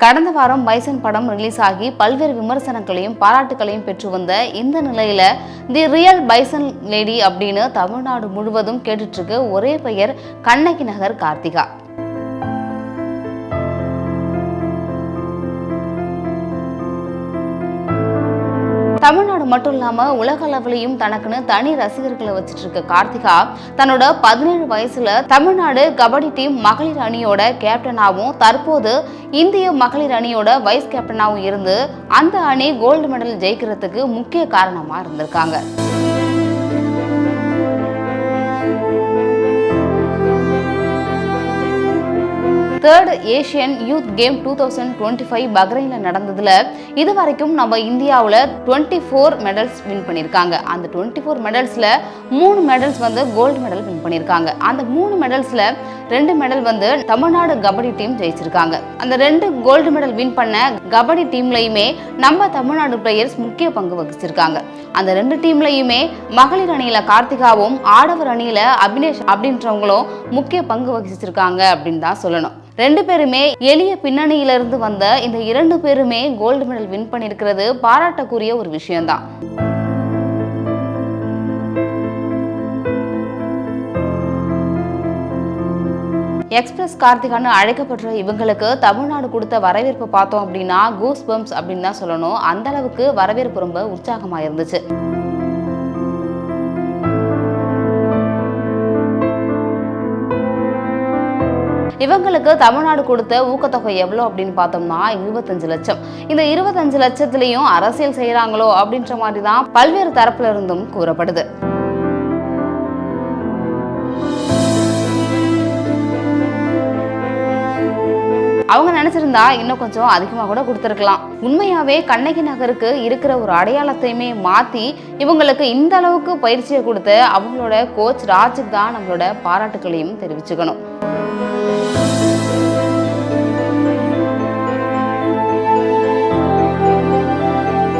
கடந்த வாரம் பைசன் படம் ரிலீஸ் ஆகி பல்வேறு விமர்சனங்களையும் பாராட்டுகளையும் பெற்று வந்த இந்த நிலையில தி ரியல் பைசன் லேடி அப்படின்னு தமிழ்நாடு முழுவதும் கேட்டுட்டு இருக்கு ஒரே பெயர் கண்ணகி நகர் கார்த்திகா. தமிழ்நாடு மட்டும் இல்லாம உலக அளவிலையும் தனக்குன்னு தனி ரசிகர்களை வச்சிட்டு இருக்க கார்த்திகா தன்னோட 17 வயசுல தமிழ்நாடு கபடி டீம் மகளிர் அணியோட கேப்டனாகவும் தற்போது இந்திய மகளிர் அணியோட வைஸ் கேப்டனாகவும் இருந்து அந்த அணி கோல்டு மெடல் ஜெயிக்கிறதுக்கு முக்கிய காரணமா இருந்திருக்காங்க. தேர்ட் ஏசியன் யூத் கேம் 2025 பஹ்ரைன்ல நடந்ததுல இதுவரைக்கும் நம்ம இந்தியாவில் 24 மெடல்ஸ் வின் பண்ணியிருக்காங்க. அந்த 24 மெடல்ஸ்ல 3 மெடல்ஸ் கோல்டு மெடல் வின் பண்ணியிருக்காங்க. அந்த 3 மெடல்ஸ்ல 2 மெடல் தமிழ்நாடு கபடி டீம் ஜெயிச்சிருக்காங்க. அந்த 2 கோல்டு மெடல் வின் பண்ண கபடி டீம்லயுமே நம்ம தமிழ்நாடு பிளேயர்ஸ் முக்கிய பங்கு வகிச்சிருக்காங்க. அந்த 2 டீம்லயுமே மகளிர் அணியில கார்த்திகாவும் ஆடவர் அணியில அபினேஷ் அப்படின்றவங்களும் முக்கிய பங்கு வகிச்சிருக்காங்க அப்படின்னு தான் சொல்லணும். 2 பேருமே எளிய பின்னணியிலிருந்து வந்த இந்த 2 பேருமே கோல்டு மெடல் வின் பண்ணியிருக்கிறது பாராட்டக்கூடிய ஒரு விஷயம்தான். எக்ஸ்பிரஸ் கார்த்திகான்னு அழைக்கப்பட்ட இவங்களுக்கு தமிழ்நாடு கொடுத்த வரவேற்பு பார்த்தோம் அப்படின்னா கூஸ் பம்ப்ஸ் அப்படின்னு தான் சொல்லணும். அந்த அளவுக்கு வரவேற்பு ரொம்ப உற்சாகமா இருந்துச்சு. இவங்களுக்கு தமிழ்நாடு கொடுத்த ஊக்கத்தொகை எவ்வளோ அப்படின்னு பார்த்தோம்னா 25 லட்சம். இந்த 25 லட்சத்திலையும் அரசியல் செய்யறாங்களோ அப்படின்ற மாதிரி தான் பல்வேறு தரப்புல இருந்தும் கூறப்படுது. அவங்க நினைச்சிருந்தா இன்னும் கொஞ்சம் அதிகமா கூட கொடுத்துருக்கலாம். உண்மையாவே கண்ணகி நகருக்கு இருக்கிற ஒரு அடையாளத்தையுமே மாத்தி இவங்களுக்கு இந்த அளவுக்கு பயிற்சியை கொடுத்த அவங்களோட கோச் ராஜுக்கு தான் நம்மளோட பாராட்டுகளையும் தெரிவிச்சுக்கணும்.